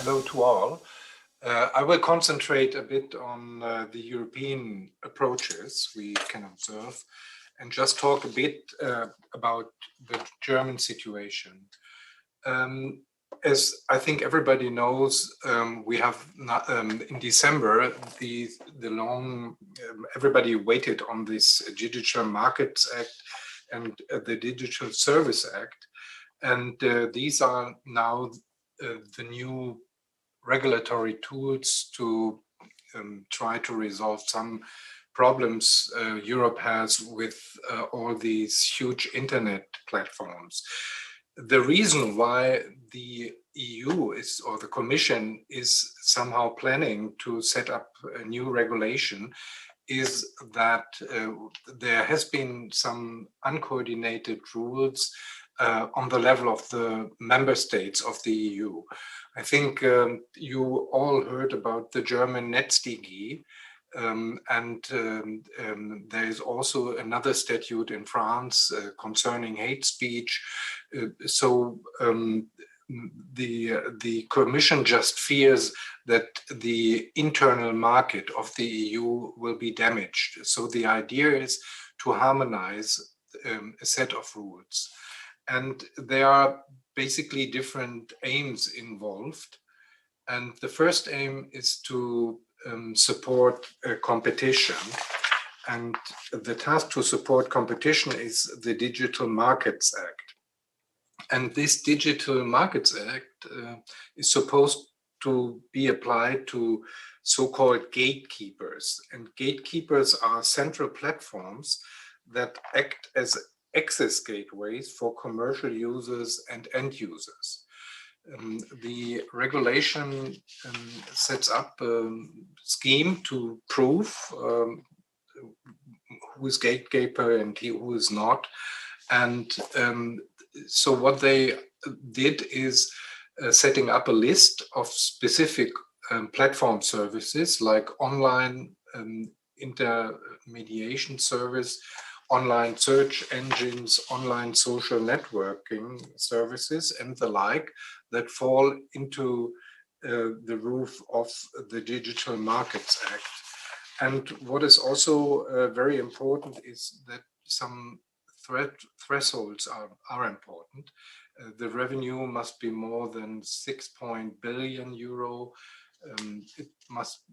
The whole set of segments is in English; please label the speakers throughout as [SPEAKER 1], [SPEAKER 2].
[SPEAKER 1] Hello to all. I will concentrate a bit on the European approaches we can observe and just talk a bit about the German situation. As I think everybody knows, we have not, in December everybody waited on this Digital Markets Act and the Digital Service Act, and these are now the new regulatory tools to try to resolve some problems Europe has with all these huge internet platforms. The reason why the EU is, or the Commission is somehow planning to set up a new regulation is that there has been some uncoordinated rules on the level of the member states of the EU. I think you all heard about the German Netzdg, and there is also another statute in France concerning hate speech. So the Commission just fears that the internal market of the EU will be damaged. So the idea is to harmonize a set of rules. And there are basically different aims involved. And the first aim is to support competition. And the task to support competition is the Digital Markets Act. And this Digital Markets Act is supposed to be applied to so-called gatekeepers. And gatekeepers are central platforms that act as access gateways for commercial users and end users. The regulation sets up a scheme to prove who is gatekeeper and who is not. And so what they did is setting up a list of specific platform services like online intermediation service, online search engines, online social networking services, and the like that fall into the roof of the Digital Markets Act. And what is also very important is that some thresholds are important. The revenue must be more than 6 billion euro.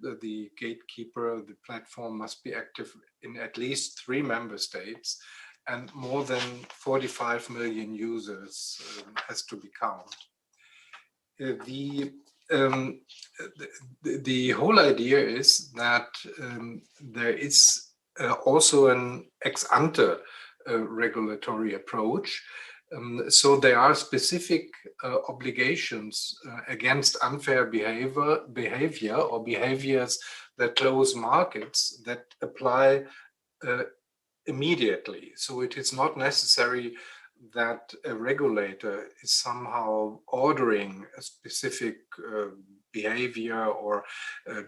[SPEAKER 1] The gatekeeper, the platform must be active in at least 3 member states, and more than 45 million users has to be counted. The whole idea is that there is also an ex ante regulatory approach. So there are specific obligations against unfair behavior or behaviors that close markets that apply immediately. So it is not necessary that a regulator is somehow ordering a specific behavior or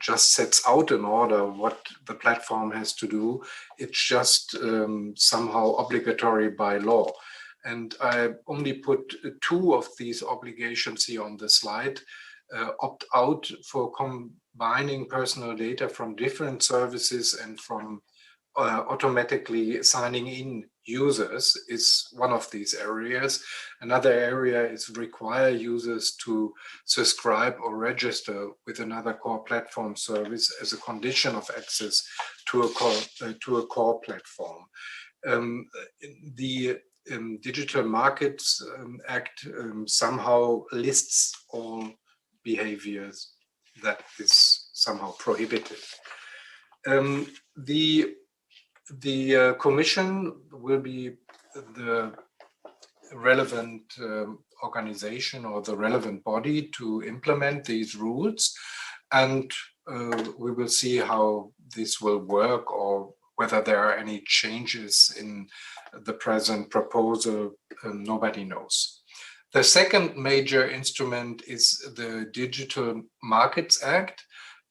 [SPEAKER 1] just sets out an order what the platform has to do. It's just somehow obligatory by law. And I only put 2 of these obligations here on the slide. Opt out for combining personal data from different services and from automatically signing in users is one of these areas. Another area is require users to subscribe or register with another core platform service as a condition of access to a core platform. The Digital Markets Act somehow lists all behaviors that is somehow prohibited. The Commission will be the relevant organization or the relevant body to implement these rules, and we will see how this will work or whether there are any changes in the present proposal. Nobody knows. The second major instrument is the Digital Markets Act.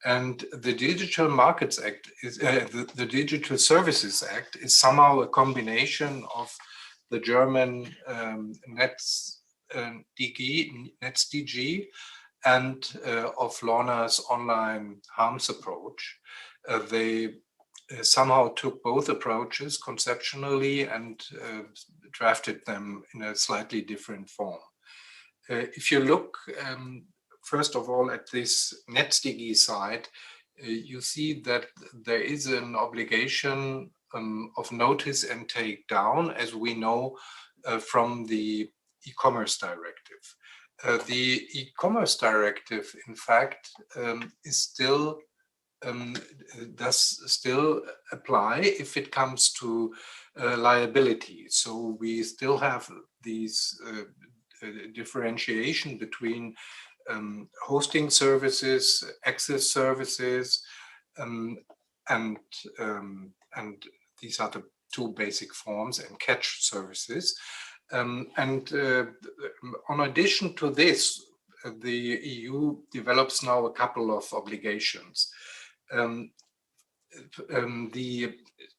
[SPEAKER 1] And the Digital Markets Act is the Digital Services Act is somehow a combination of the German Netzdg and of Lorna's online harms approach. They somehow took both approaches conceptually and drafted them in a slightly different form. If you look, first of all, at this NetzDG side, you see that there is an obligation of notice and take down, as we know from the e-commerce directive. The e-commerce directive, in fact, is still does still apply if it comes to liability. So we still have these differentiation between hosting services, access services, and these are the two basic forms, and catch services. In addition to this, the EU develops now a couple of obligations. The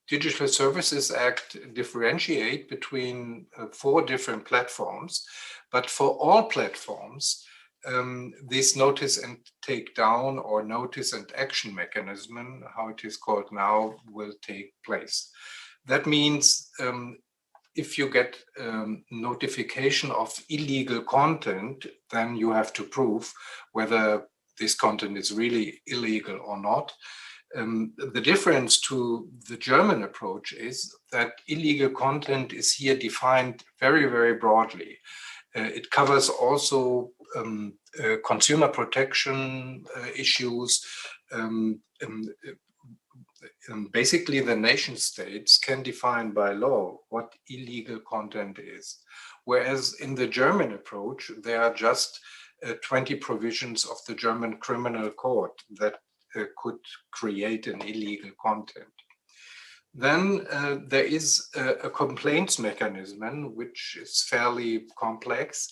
[SPEAKER 1] Digital Services Act differentiate between 4 different platforms, but for all platforms, this notice and take down, or notice and action mechanism, how it is called now, will take place. That means if you get notification of illegal content, then you have to prove whether this content is really illegal or not. The difference to the German approach is that illegal content is here defined very, very broadly. It covers also consumer protection issues. Basically, the nation states can define by law what illegal content is. Whereas in the German approach, there are just 20 provisions of the German criminal code that could create an illegal content. Then there is a complaints mechanism, which is fairly complex.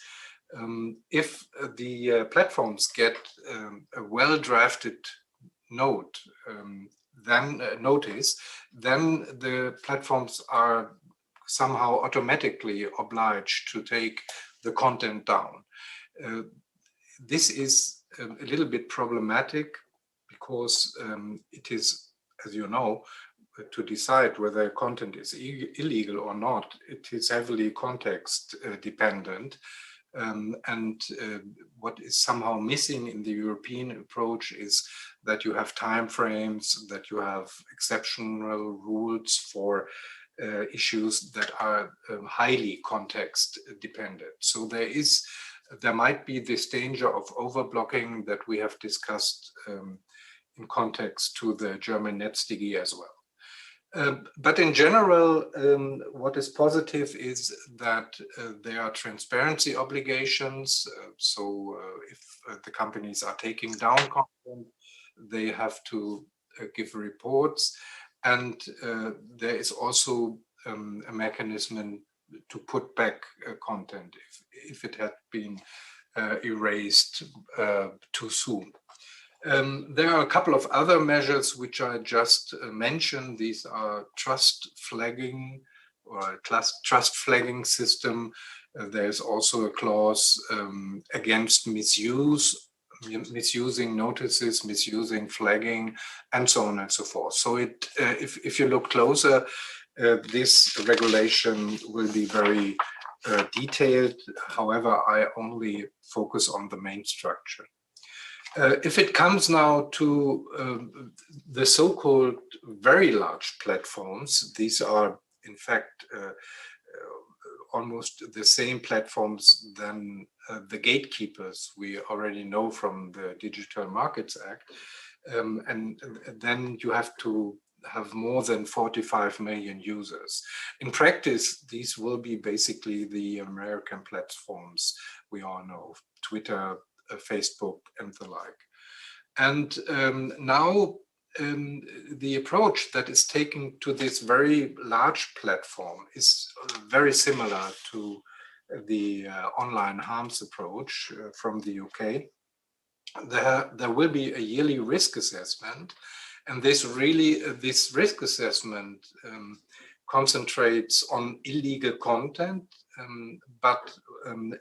[SPEAKER 1] If the platforms get a well-drafted note, notice, then the platforms are somehow automatically obliged to take the content down. This is a little bit problematic because it is, as you know, to decide whether content is illegal or not, it is heavily context dependent. What is somehow missing in the European approach is that you have time frames, that you have exceptional rules for issues that are highly context dependent. So there might be this danger of overblocking that we have discussed in context to the German NetzDG as well. But in general, what is positive is that there are transparency obligations. So if the companies are taking down content, they have to give reports. And there is also a mechanism to put back content if it had been erased too soon. There are a couple of other measures which I just mentioned. These are trust flagging or a trust flagging system. There's also a clause against misusing notices, misusing flagging, and so on and so forth. So if you look closer, this regulation will be very detailed. However, I only focus on the main structure. If it comes now to the so-called very large platforms, these are in fact almost the same platforms than the gatekeepers we already know from the Digital Markets Act. And then you have to have more than 45 million users. In practice, these will be basically the American platforms we all know, Twitter, Facebook, and the like. And now the approach that is taken to this very large platform is very similar to the online harms approach from the UK. There will be a yearly risk assessment, and this risk assessment concentrates on illegal content, but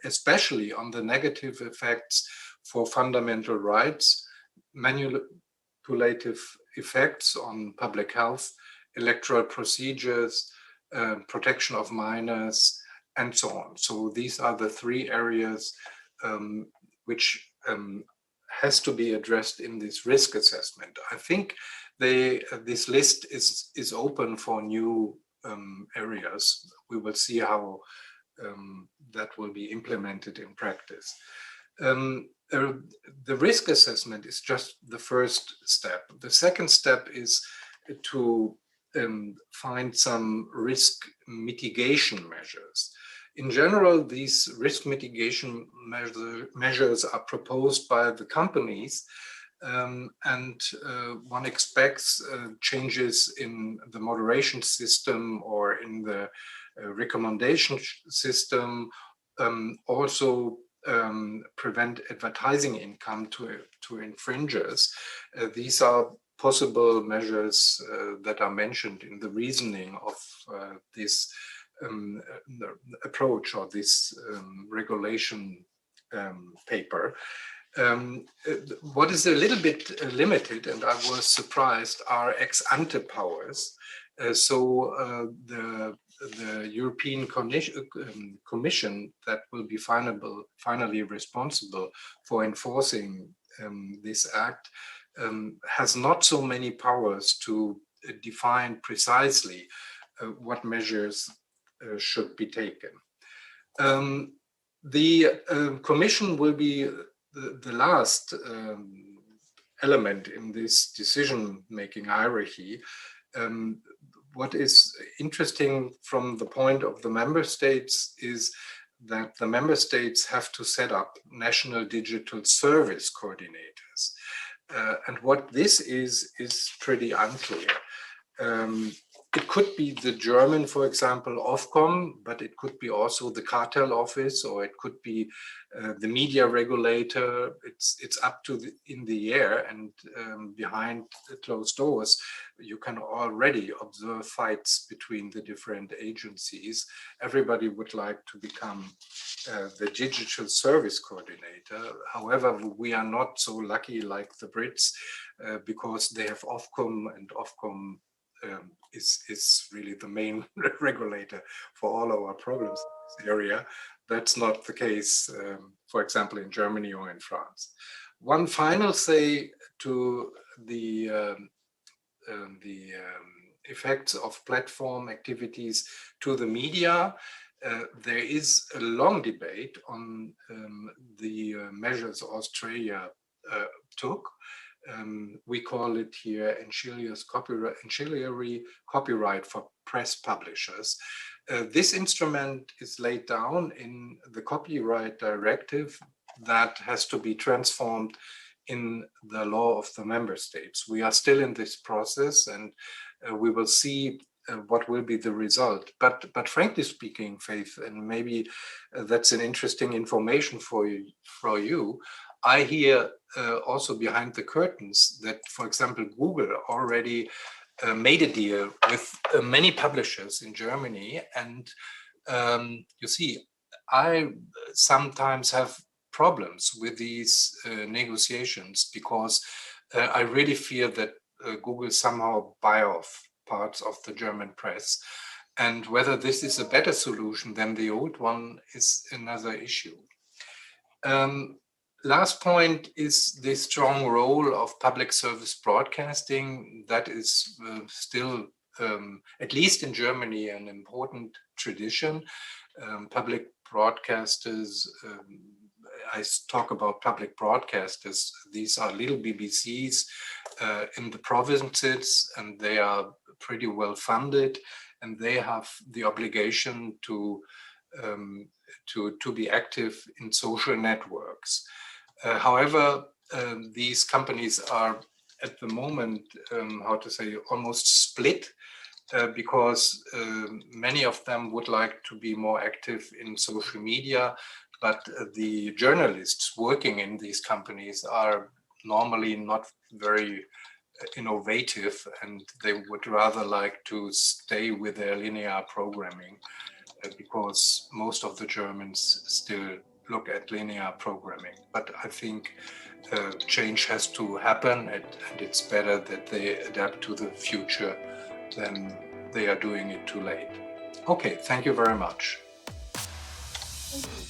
[SPEAKER 1] especially on the negative effects for fundamental rights, manipulative effects on public health, electoral procedures, protection of minors, and so on. So these are the three areas which has to be addressed in this risk assessment. I think this list is open for new areas. We will see how that will be implemented in practice. The risk assessment is just the first step. The second step is to find some risk mitigation measures. In general, these risk mitigation measures are proposed by the companies, and one expects changes in the moderation system or in the recommendation system, also prevent advertising income to infringers. These are possible measures that are mentioned in the reasoning of this approach or this regulation paper. What is a little bit limited, and I was surprised, are ex ante powers. The European Commission that will be finally responsible for enforcing this act has not so many powers to define precisely what measures should be taken. The Commission will be the last element in this decision-making hierarchy. What is interesting from the point of the member states is that the member states have to set up national digital service coordinators. And what this is pretty unclear. It could be the German, for example, Ofcom, but it could be also the cartel office, or it could be the media regulator. It's up to in the air, and behind the closed doors, you can already observe fights between the different agencies. Everybody would like to become the digital service coordinator. However, we are not so lucky like the Brits because they have Ofcom, and Ofcom is really the main regulator for all our problems in this area. That's not the case, for example, in Germany or in France. One final say to the effects of platform activities to the media. There is a long debate on the measures Australia took. We call it here ancillary copyright for press publishers. This instrument is laid down in the copyright directive that has to be transformed in the law of the member states. We are still in this process, and we will see what will be the result. But frankly speaking, Faith, and maybe that's an interesting information for you, I hear also behind the curtains that, for example, Google already made a deal with many publishers in Germany. And you see, I sometimes have problems with these negotiations because I really fear that Google somehow buy off parts of the German press. And whether this is a better solution than the old one is another issue. Last point is the strong role of public service broadcasting. That is still, at least in Germany, an important tradition. Public broadcasters, I talk about public broadcasters, these are little BBCs in the provinces, and they are pretty well funded, and they have the obligation to be active in social networks. However, these companies are at the moment, almost split because many of them would like to be more active in social media, but the journalists working in these companies are normally not very innovative, and they would rather like to stay with their linear programming because most of the Germans still look at linear programming. But I think change has to happen, and it's better that they adapt to the future than they are doing it too late. Okay, thank you very much.
[SPEAKER 2] Thank you.